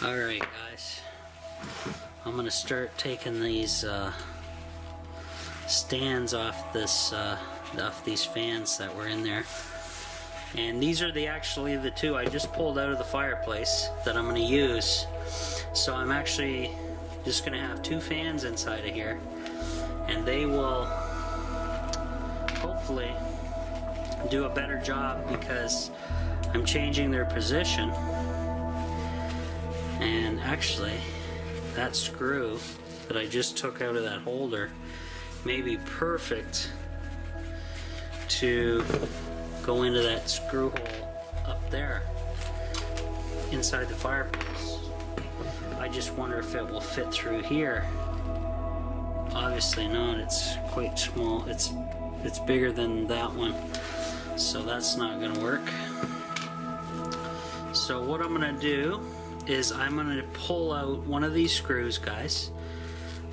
Alright guys, I'm gonna start taking these stands off these fans that were in there. And these are actually the two I just pulled out of the fireplace that I'm gonna use. So I'm actually just gonna have two fans inside of here, and they will hopefully do a better job because I'm changing their position. And actually, that screw that I just took out of that holder may be perfect to go into that screw hole up there inside the fireplace. I just wonder if it will fit through here. Obviously not, it's quite small. It's bigger than that one, so that's not gonna work. So what I'm gonna do is I'm going to pull out one of these screws, guys,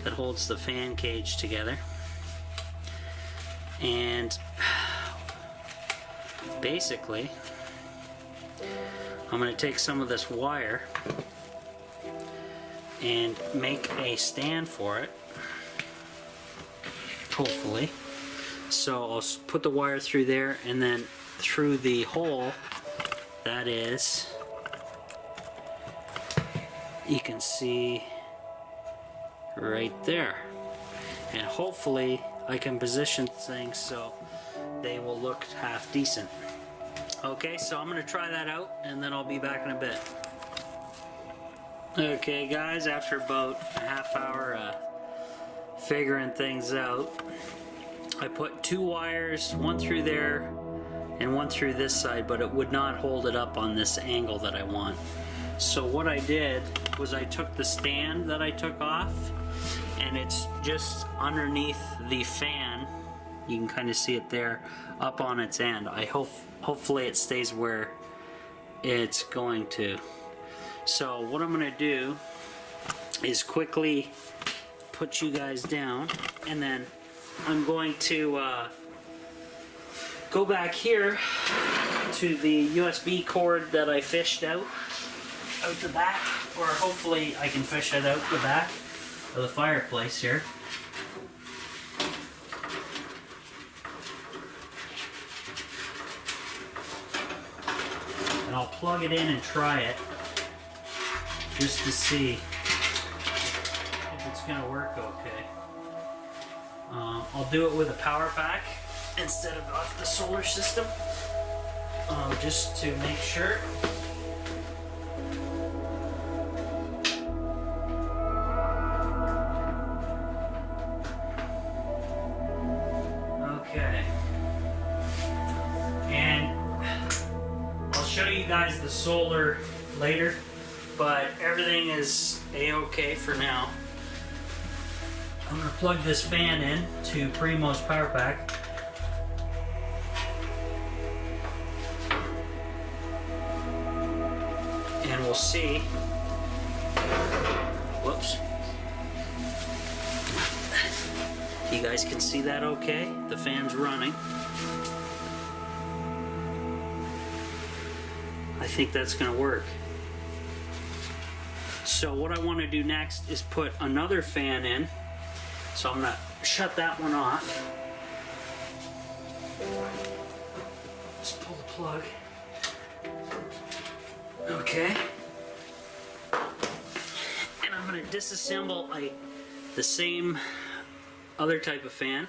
that holds the fan cage together, and basically I'm going to take some of this wire and make a stand for it, hopefully. So I'll put the wire through there, and then through the hole that is, you can see right there, and hopefully I can position things so they will look half decent. Okay, so I'm gonna try that out and then I'll be back in a bit. Okay guys, after about a half hour figuring things out, I put two wires, one through there and one through this side, but it would not hold it up on this angle that I want. So what I did was I took the stand that I took off, and it's just underneath the fan. You can kind of see it there up on its end. Hopefully it stays where it's going to. So what I'm going to do is quickly put you guys down, and then I'm going to go back here to the USB cord that I fished out the back, or hopefully I can fish it out the back of the fireplace here. And I'll plug it in and try it just to see if it's going to work okay. I'll do it with a power pack instead of off the solar system, just to make sure. Okay, and I'll show you guys the solar later, but everything is a-okay for now. I'm going to plug this fan in to Primo's power pack. And we'll see. Whoops. You guys can see that okay? The fan's running. I think that's going to work. So what I want to do next is put another fan in. So I'm going to shut that one off. Just pull the plug. Okay. And I'm going to disassemble the same other type of fan,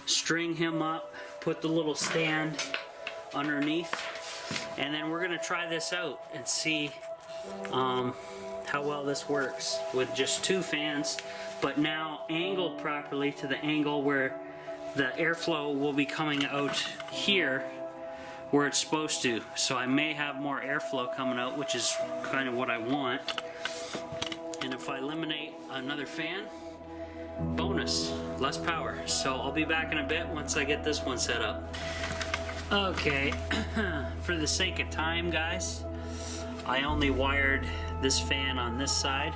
string him up, put the little stand underneath, and then we're gonna try this out and see how well this works with just two fans, but now angled properly to the angle where the airflow will be coming out here where it's supposed to. So I may have more airflow coming out, which is kind of what I want. And if I eliminate another fan, bonus, less power. So I'll be back in a bit once I get this one set up. Okay, for the sake of time, guys, I only wired this fan on this side,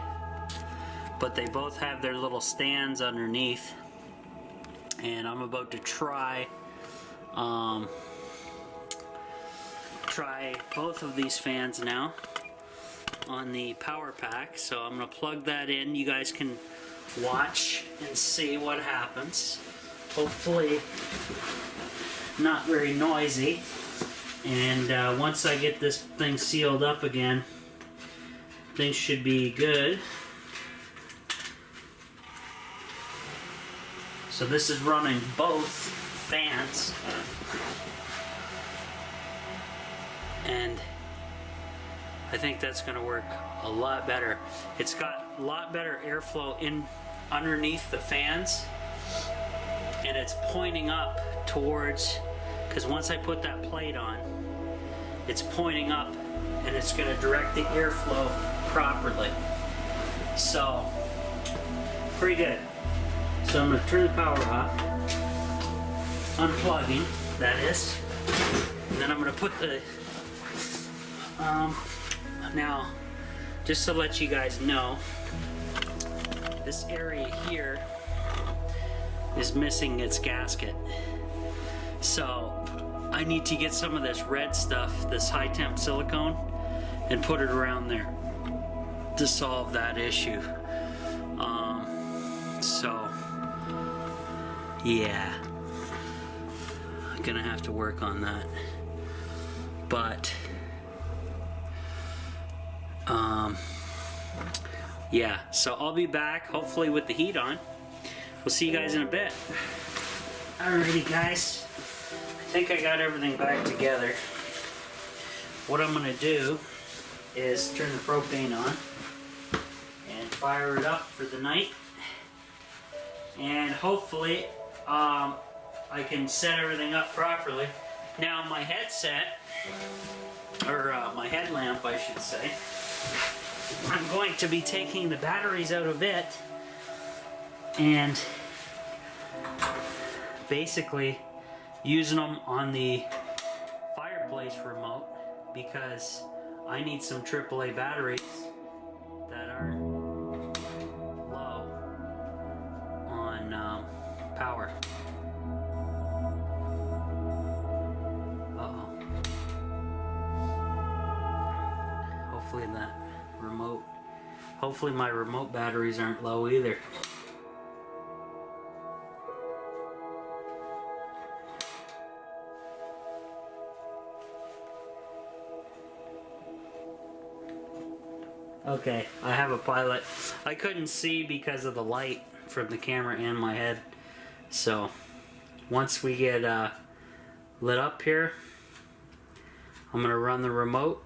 but they both have their little stands underneath, and I'm about to try both of these fans now. on the power pack, so I'm going to plug that in. You guys can watch and see what happens. Hopefully not very noisy. And once I get this thing sealed up again, things should be good. So this is running both fans. And I think that's going to work a lot better. It's got a lot better airflow in underneath the fans, and it's pointing up towards, because once I put that plate on, it's pointing up and it's going to direct the airflow properly. So, pretty good. So I'm going to turn the power off, unplugging, that is, and then I'm going to put the, now, just to let you guys know, this area here is missing its gasket. So I need to get some of this red stuff, this high temp silicone, and put it around there to solve that issue. So yeah, I'm gonna have to work on that. But yeah, so I'll be back hopefully with the heat on. We'll see you guys in a bit. Alrighty guys, I think I got everything back together. What I'm gonna do is turn the propane on and fire it up for the night, and hopefully I can set everything up properly. Now my headset, or my headlamp I should say, I'm going to be taking the batteries out of it and basically using them on the fireplace remote, because I need some AAA batteries that are low on power. Uh-oh. Hopefully that remote, hopefully my remote batteries aren't low either. Okay, I have a pilot. I couldn't see because of the light from the camera and my head. So once we get lit up here, I'm gonna run the remote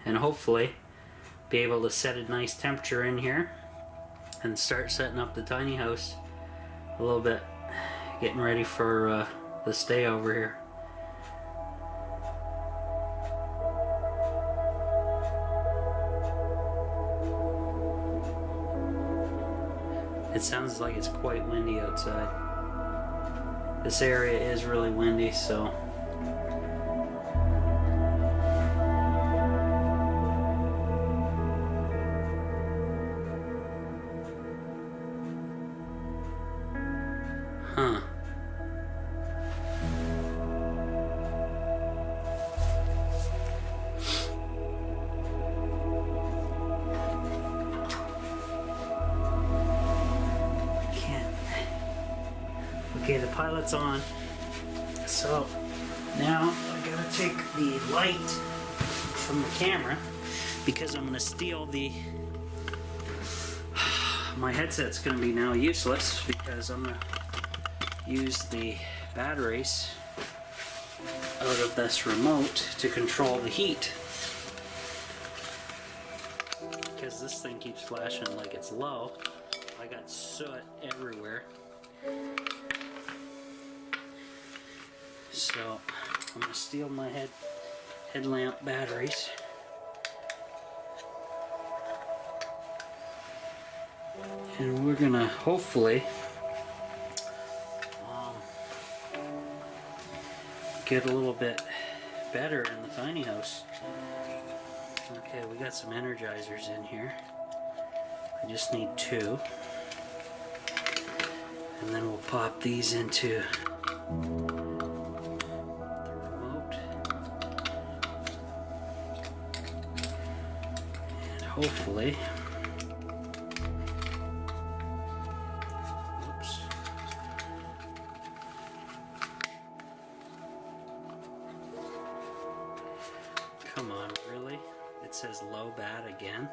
and hopefully be able to set a nice temperature in here and start setting up the tiny house a little bit, getting ready for the stay over here. It sounds like it's quite windy outside. This area is really windy, so okay, the pilot's on. So now I gotta take the light from the camera because I'm gonna steal the. My headset's gonna be now useless because I'm gonna use the batteries out of this remote to control the heat. Because this thing keeps flashing like it's low. I got soot everywhere. So I'm gonna steal my headlamp batteries. And we're gonna hopefully get a little bit better in the tiny house. Okay, we got some energizers in here. I just need 2. And then we'll pop these into hopefully. Oops. Come on, really? It says low bat again.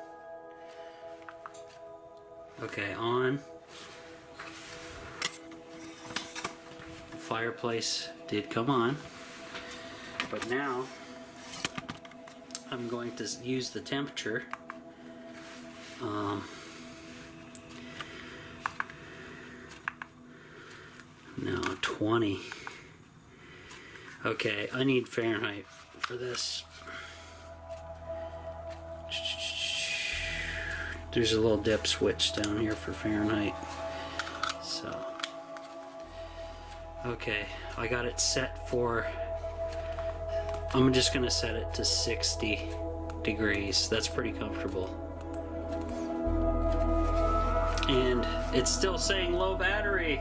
Okay, on. The fireplace did come on, but now I'm going to use the temperature. No, 20. Okay, I need Fahrenheit for this. There's a little dip switch down here for Fahrenheit. So, okay, I got it set for, I'm just gonna set it to 60 degrees. That's pretty comfortable. And it's still saying low battery.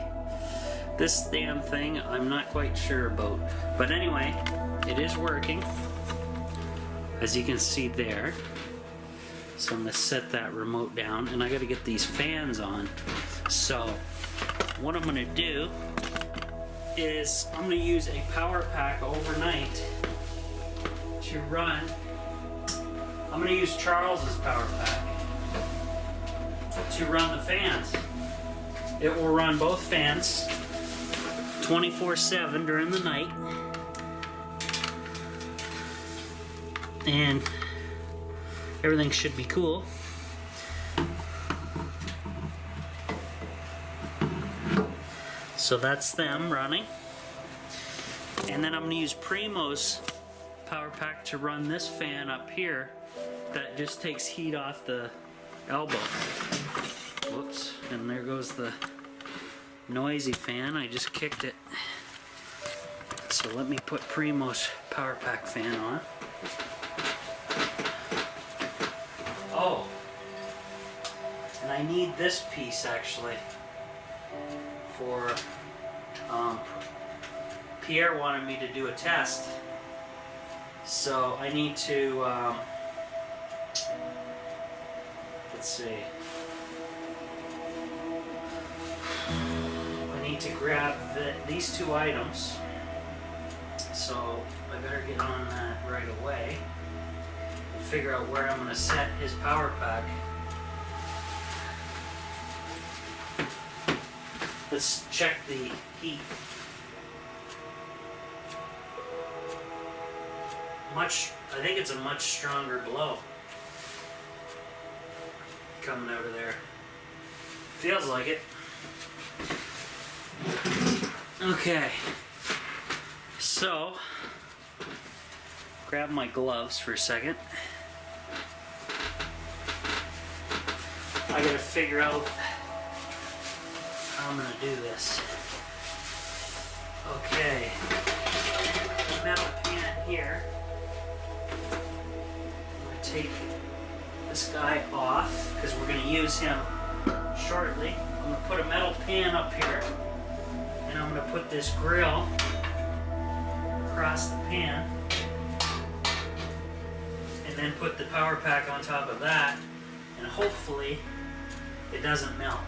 This damn thing, I'm not quite sure about. But anyway, it is working, as you can see there. So I'm gonna set that remote down, and I gotta get these fans on. So what I'm gonna do is I'm gonna use a power pack overnight to run. I'm gonna use Charles's power pack to run the fans. It will run both fans 24/7 during the night, and everything should be cool. So that's them running, and then I'm going to use Primo's power pack to run this fan up here that just takes heat off the elbow. Whoops, and there goes the noisy fan. I just kicked it. So let me put Primo's power pack fan on. Oh, and I need this piece actually for Pierre wanted me to do a test, so I need to let's see, I need to grab these two items, so I better get on that right away and figure out where I'm going to set his power pack. Let's check the heat. I think it's a much stronger blow coming out of there. Feels like it. Okay, so grab my gloves for a second. I gotta figure out how I'm gonna do this. Okay, metal pan here. I'm gonna take this guy off because we're gonna use him shortly. I'm gonna put a metal pan up here, and I'm gonna put this grill across the pan, and then put the power pack on top of that, and hopefully it doesn't melt.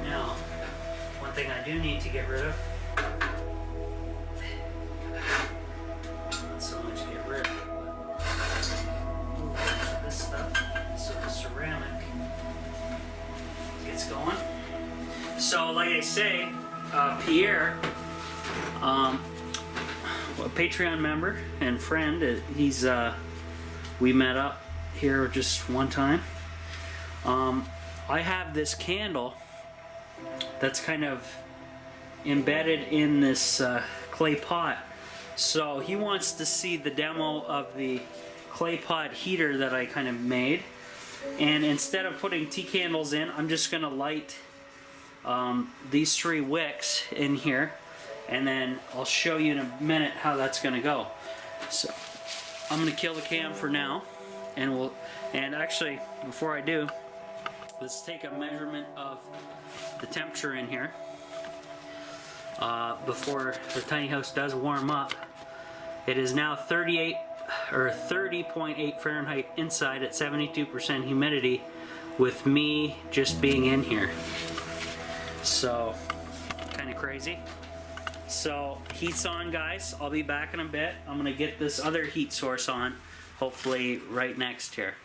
Now, one thing I do need to get rid of, not so much get rid of, but move this stuff so the ceramic gets going. So like I say, Pierre, a Patreon member and friend, he's we met up here just one time. I have this candle that's kind of embedded in this clay pot. So he wants to see the demo of the clay pot heater that I kind of made. And instead of putting tea candles in, I'm just going to light these 3 wicks in here. And then I'll show you in a minute how that's going to go. So I'm going to kill the cam for now. And actually, before I do, let's take a measurement of the temperature in here before the tiny house does warm up. It is now 38 or 30.8 Fahrenheit inside at 72% humidity with me just being in here. So, kind of crazy. So, heat's on, guys. I'll be back in a bit. I'm gonna get this other heat source on, hopefully right next here.